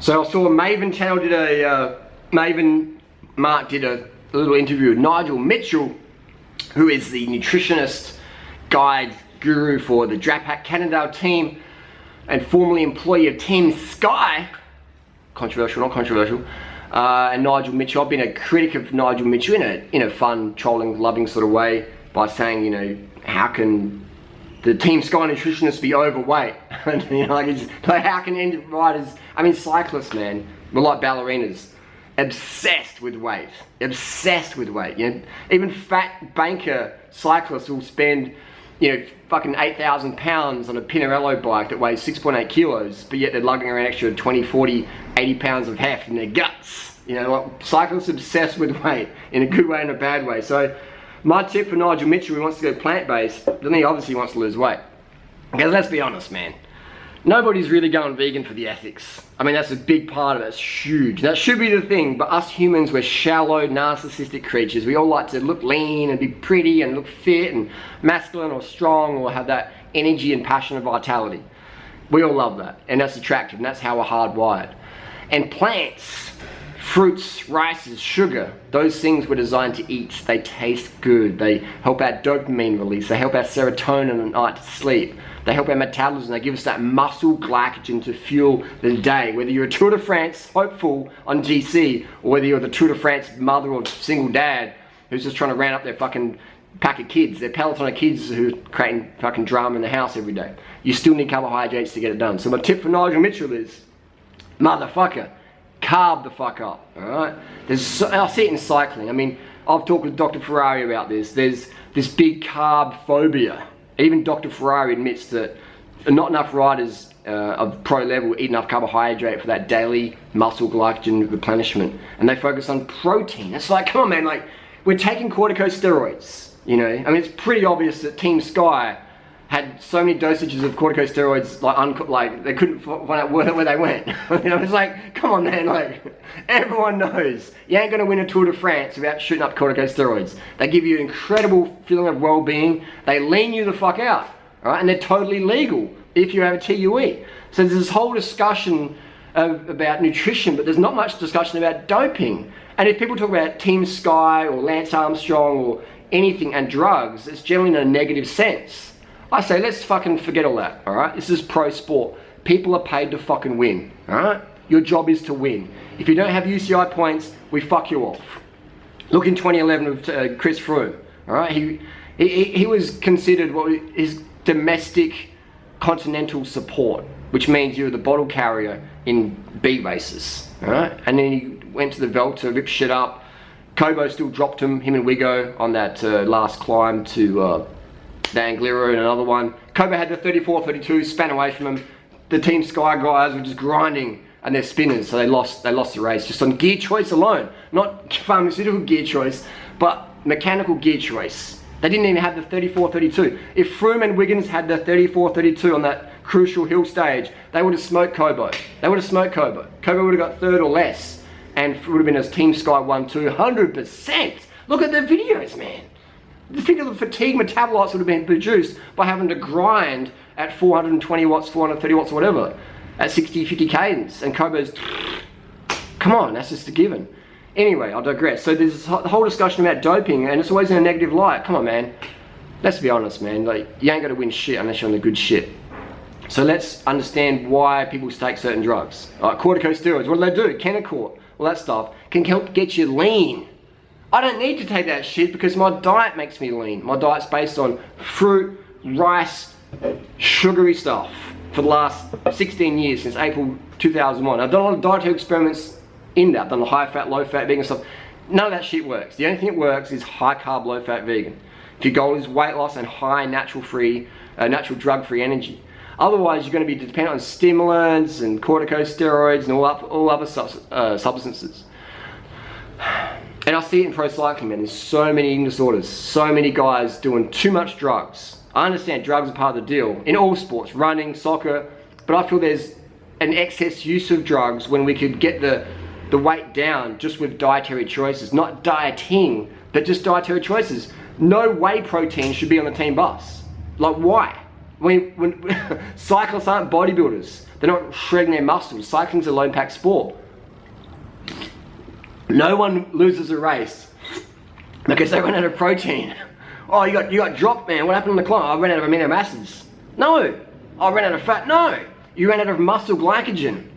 So I saw Maven Channel did Maven Mark did a little interview with Nigel Mitchell, who is the nutritionist guide guru for the Drapac Cannondale team and formerly employee of Team Sky. Controversial, not controversial. And Nigel Mitchell, I've been a critic of Nigel Mitchell in a fun, trolling, loving sort of way by saying, you know, how can the Team Sky nutritionists be overweight? And, you know, like how can riders, I mean cyclists, man, we're like ballerinas, obsessed with weight, obsessed with weight. You know, even fat banker cyclists will spend, you know, fucking 8,000 pounds on a Pinarello bike that weighs 6.8 kilos, but yet they're lugging around extra 20, 40, 80 pounds of heft in their guts. You know, like, cyclists obsessed with weight in a good way and a bad way. So my tip for Nigel Mitchell, who wants to go plant-based, then he obviously wants to lose weight. Because let's be honest, man, nobody's really going vegan for the ethics. I mean, that's a big part of it, it's huge. That should be the thing, but us humans, we're shallow, narcissistic creatures. We all like to look lean and be pretty and look fit and masculine or strong or have that energy and passion and vitality. We all love that, and that's attractive, and that's how we're hardwired. And plants, fruits, rices, sugar, those things were designed to eat. They taste good. They help our dopamine release. They help our serotonin at night to sleep. They help our metabolism. They give us that muscle glycogen to fuel the day. Whether you're a Tour de France hopeful on GC, or whether you're the Tour de France mother or single dad who's just trying to round up their fucking pack of kids, their peloton of kids who are creating fucking drama in the house every day. You still need carbohydrates to get it done. So my tip for Nigel Mitchell is, motherfucker, carb the fuck up, alright? I see it in cycling. I mean, I've talked with Dr. Ferrari about this. There's this big carb phobia. Even Dr. Ferrari admits that not enough riders of pro level eat enough carbohydrate for that daily muscle glycogen replenishment. And they focus on protein. It's like, come on man, like, we're taking corticosteroids, you know? I mean, it's pretty obvious that Team Sky had so many dosages of corticosteroids, like they couldn't find out where they went. You know, it's like, come on man, like, everyone knows you ain't gonna win a Tour de France without shooting up corticosteroids. They give you an incredible feeling of well-being. They lean you the fuck out, all right? And they're totally legal if you have a TUE. So there's this whole discussion about nutrition, but there's not much discussion about doping. And if people talk about Team Sky or Lance Armstrong or anything and drugs, it's generally in a negative sense. I say, let's fucking forget all that, alright? This is pro sport. People are paid to fucking win, alright? Your job is to win. If you don't have UCI points, we fuck you off. Look in 2011 with Chris Froome, alright? He was considered his domestic continental support, which means you're the bottle carrier in B races, alright? And then he went to the Vuelta, ripped shit up. Kobo still dropped him and Wigo on that last climb to the Angliru and another one. Kobo had the 34-32, span away from him. The Team Sky guys were just grinding and they're spinners, so they lost the race just on gear choice alone. Not pharmaceutical gear choice, but mechanical gear choice. They didn't even have the 34-32. If Froome and Wiggins had the 34-32 on that crucial hill stage, they would have smoked Kobo. They would have smoked Kobo. Kobo would have got third or less, and it would have been as Team Sky 1-2, 100%. Look at the videos, man. Think of the fatigue metabolites would have been produced by having to grind at 420 watts, 430 watts, or whatever, at 60, 50 cadence. And Kobo's, come on, that's just a given. Anyway, I digress. So there's the whole discussion about doping, and it's always in a negative light. Come on, man. Let's be honest, man. Like, you ain't gonna win shit unless you're on the good shit. So let's understand why people take certain drugs. Like corticosteroids, what do? Kenacort, all that stuff can help get you lean. I don't need to take that shit because my diet makes me lean. My diet's based on fruit, rice, sugary stuff for the last 16 years, since April 2001. I've done a lot of dietary experiments in that. I've done high fat, low fat, vegan stuff. None of that shit works. The only thing that works is high carb, low fat, vegan. If your goal is weight loss and high natural drug free energy. Otherwise, you're going to be dependent on stimulants and corticosteroids and all other substances. And I see it in pro cycling, man. There's so many eating disorders, so many guys doing too much drugs. I understand drugs are part of the deal in all sports, running, soccer, but I feel there's an excess use of drugs when we could get the weight down just with dietary choices. Not dieting, but just dietary choices. No whey protein should be on the team bus. Like, why? When cyclists aren't bodybuilders. They're not shredding their muscles. Cycling's a low impact sport. No one loses a race because they run out of protein. Oh, you got dropped, man. What happened on the climb? I ran out of amino acids. No. I ran out of fat. No. You ran out of muscle glycogen.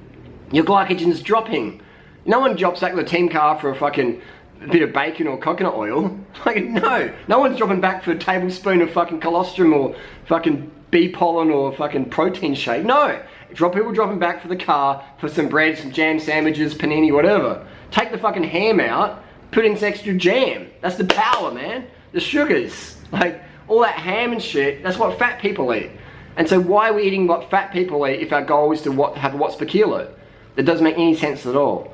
Your glycogen's dropping. No one drops back to the team car for a fucking bit of bacon or coconut oil. Like, no. No one's dropping back for a tablespoon of fucking colostrum or fucking bee pollen or fucking protein shake. No. People dropping back for the car for some bread, some jam sandwiches, panini, whatever. Take the fucking ham out, put in some extra jam. That's the power, man. The sugars. Like, all that ham and shit, that's what fat people eat. And so why are we eating what fat people eat if our goal is to have watts per kilo? That doesn't make any sense at all.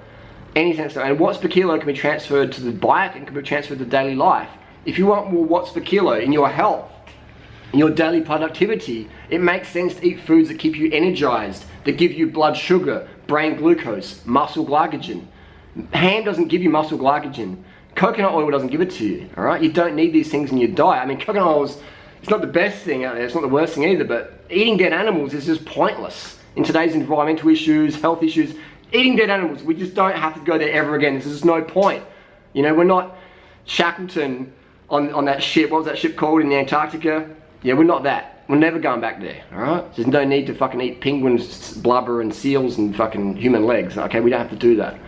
Any sense at all. And watts per kilo can be transferred to the bike and can be transferred to daily life. If you want more watts per kilo in your health, in your daily productivity, it makes sense to eat foods that keep you energized, that give you blood sugar, brain glucose, muscle glycogen. Ham doesn't give you muscle glycogen. Coconut oil doesn't give it to you, all right? You don't need these things in your diet. I mean, coconut oil is, it's not the best thing out there, it's not the worst thing either, but eating dead animals is just pointless. In today's environmental issues, health issues, eating dead animals, we just don't have to go there ever again. There's just no point. You know, we're not Shackleton on that ship, what was that ship called in the Antarctica? Yeah, we're not that. We're never going back there, alright? There's no need to fucking eat penguins, blubber and seals and fucking human legs, okay? We don't have to do that.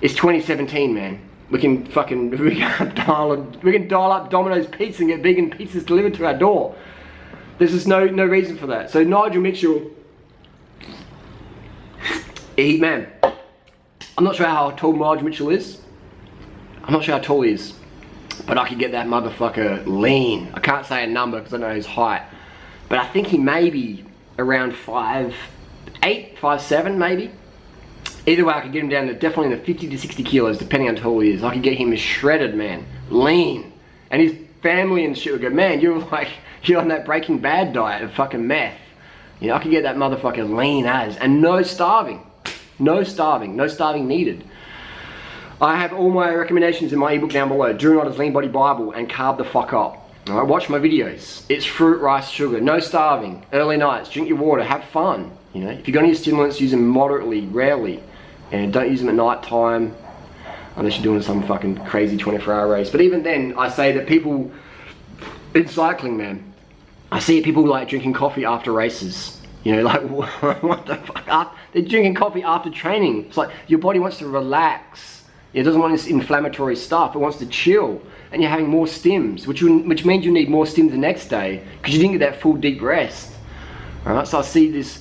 It's 2017, man. We can dial up Domino's Pizza and get vegan pizzas delivered to our door. There's just no reason for that. So Nigel Mitchell, man. I'm not sure how tall Nigel Mitchell is. I'm not sure how tall he is. But I could get that motherfucker lean. I can't say a number because I know his height. But I think he may be around 5'8", 5'7", maybe. Either way, I could get him down to definitely in the 50 to 60 kilos, depending on how tall he is. I could get him shredded, man. Lean. And his family and shit would go, man, you're on that Breaking Bad diet of fucking meth. You know, I could get that motherfucker lean as. And no starving. No starving. No starving needed. I have all my recommendations in my ebook down below. Durianrider's Lean Body Bible and Carb the Fuck Up. Alright, watch my videos. It's fruit, rice, sugar. No starving. Early nights. Drink your water. Have fun. You know, if you're going to use stimulants, use them moderately, rarely. And don't use them at night time. Unless you're doing some fucking crazy 24-hour race. But even then, I say that people in cycling, man, I see people like drinking coffee after races. You know, like, what the fuck? They're drinking coffee after training. It's like, your body wants to relax. It doesn't want this inflammatory stuff. It wants to chill. And you're having more stims, which means you need more stims the next day because you didn't get that full deep rest. Alright, so I see this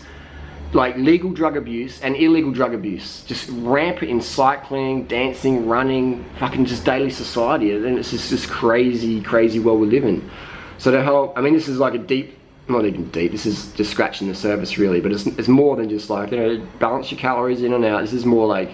like legal drug abuse and illegal drug abuse just rampant in cycling, dancing, running, fucking just daily society. And it's just crazy world we live in. So to help, I mean, this is like a deep, not even deep, this is just scratching the surface really, but it's more than just like, you know, balance your calories in and out. This is more like,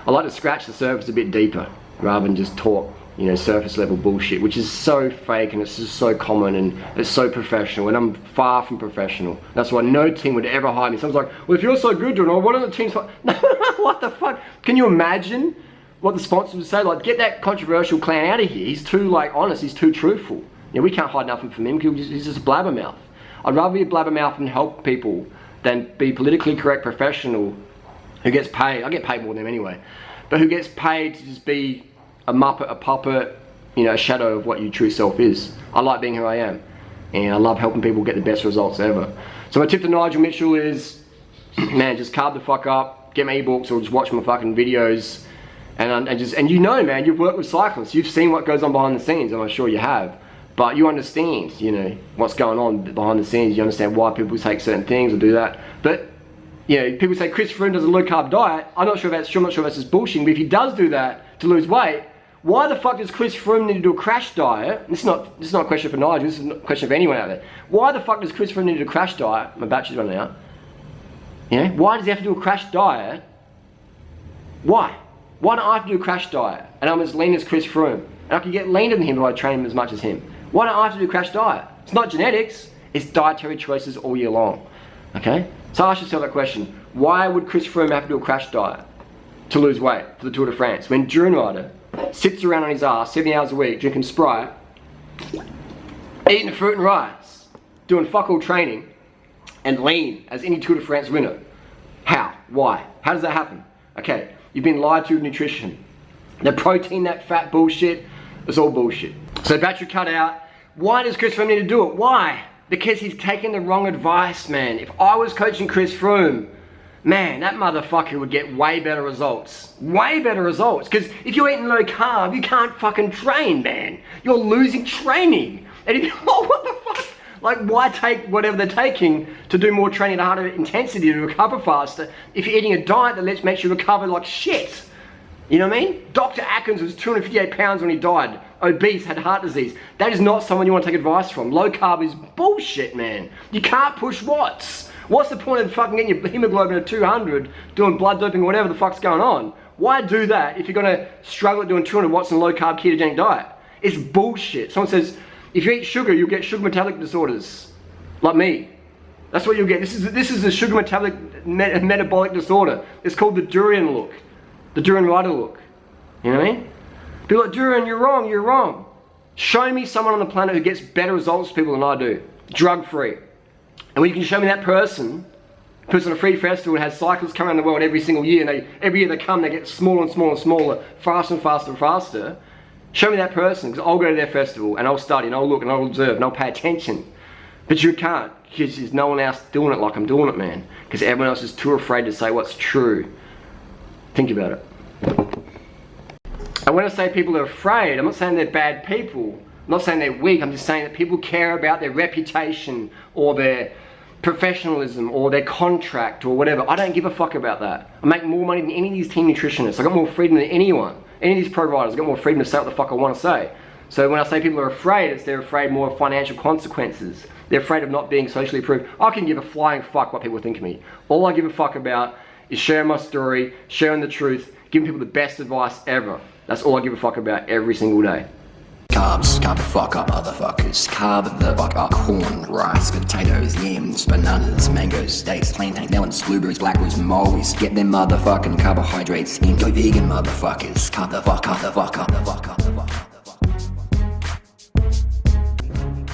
I like to scratch the surface a bit deeper rather than just talk, you know, surface level bullshit, which is so fake and it's just so common and it's so professional, and I'm far from professional. That's why no team would ever hire me. Someone's like, well, if you're so good, John, why don't the teams? No, what the fuck? Can you imagine what the sponsors would say? Like, get that controversial clown out of here. He's too like honest. He's too truthful. You know, we can't hide nothing from him because he's just a blabbermouth. I'd rather be a blabbermouth and help people than be politically correct professional who gets paid. I get paid more than him anyway, but who gets paid to just be a muppet, a puppet, you know, a shadow of what your true self is. I like being who I am, and I love helping people get the best results ever. So my tip to Nigel Mitchell is, man, just carb the fuck up, get my ebooks or just watch my fucking videos, and you know, man, you've worked with cyclists, you've seen what goes on behind the scenes, and I'm sure you have, but you understand, you know, what's going on behind the scenes. You understand why people take certain things or do that. But you know, people say Chris Froome does a low carb diet. I'm not sure that's just bullshit, but if he does do that to lose weight, why the fuck does Chris Froome need to do a crash diet? This is not a question for Nigel, this is a question for anyone out there. Why the fuck does Chris Froome need to do a crash diet? My battery's running out. You know, why does he have to do a crash diet? Why? Why don't I have to do a crash diet and I'm as lean as Chris Froome? And I can get leaner than him if I train him as much as him. Why don't I have to do a crash diet? It's not genetics, it's dietary choices all year long. Okay? So ask yourself that question. Why would Chris Froome have to do a crash diet to lose weight for the Tour de France when Durianrider sits around on his ass 70 hours a week drinking Sprite, eating fruit and rice, doing fuck all training, and lean as any Tour de France winner? How? Why? How does that happen? Okay, you've been lied to with nutrition. The protein, that fat bullshit, it's all bullshit. So battery cut out. Why does Chris Froome need to do it? Why? Because he's taking the wrong advice, man. If I was coaching Chris Froome, man, that motherfucker would get way better results. Way better results. Because if you're eating low carb, you can't fucking train, man. You're losing training. And if oh, what the fuck? Like, why take whatever they're taking to do more training at harder intensity to recover faster if you're eating a diet that makes you recover like shit? You know what I mean? Dr. Atkins was 258 pounds when he died. Obese, had heart disease. That is not someone you want to take advice from. Low carb is bullshit, man. You can't push watts. What's the point of fucking getting your hemoglobin at 200, doing blood doping, whatever the fuck's going on? Why do that if you're gonna struggle at doing 200 watts in a low carb ketogenic diet? It's bullshit. Someone says, if you eat sugar, you'll get sugar metabolic disorders. Like me. That's what you'll get. This is a sugar metabolic disorder. It's called the durian look. The durianrider look. You know what I mean? People are like, Durian, you're wrong, you're wrong. Show me someone on the planet who gets better results for people than I do. Drug-free. And when you can show me that person, puts on a free festival and has cyclists come around the world every single year, and every year they come, they get smaller and smaller and smaller, faster and faster and faster. Show me that person, because I'll go to their festival and I'll study and I'll look and I'll observe and I'll pay attention. But you can't, because there's no one else doing it like I'm doing it, man. Because everyone else is too afraid to say what's true. Think about it. And when I say people are afraid, I'm not saying they're bad people. I'm not saying they're weak. I'm just saying that people care about their reputation or their professionalism or their contract or whatever. I don't give a fuck about that. I make more money than any of these team nutritionists. I got more freedom than anyone. Any of these pro riders, I got more freedom to say what the fuck I want to say. So when I say people are afraid, it's they're afraid more of financial consequences. They're afraid of not being socially approved. I can give a flying fuck what people think of me. All I give a fuck about is sharing my story, sharing the truth, giving people the best advice ever. That's all I give a fuck about every single day. Carbs, carb the fuck up, motherfuckers. Carb the fuck up. Corn, rice, potatoes, yams, bananas, mangoes, dates, plantains, melons, blueberries, blackberries, mulberries. Get them motherfucking carbohydrates in. Go vegan, motherfuckers. Carb the fuck up, the fuck up, the fuck up, the fuck up.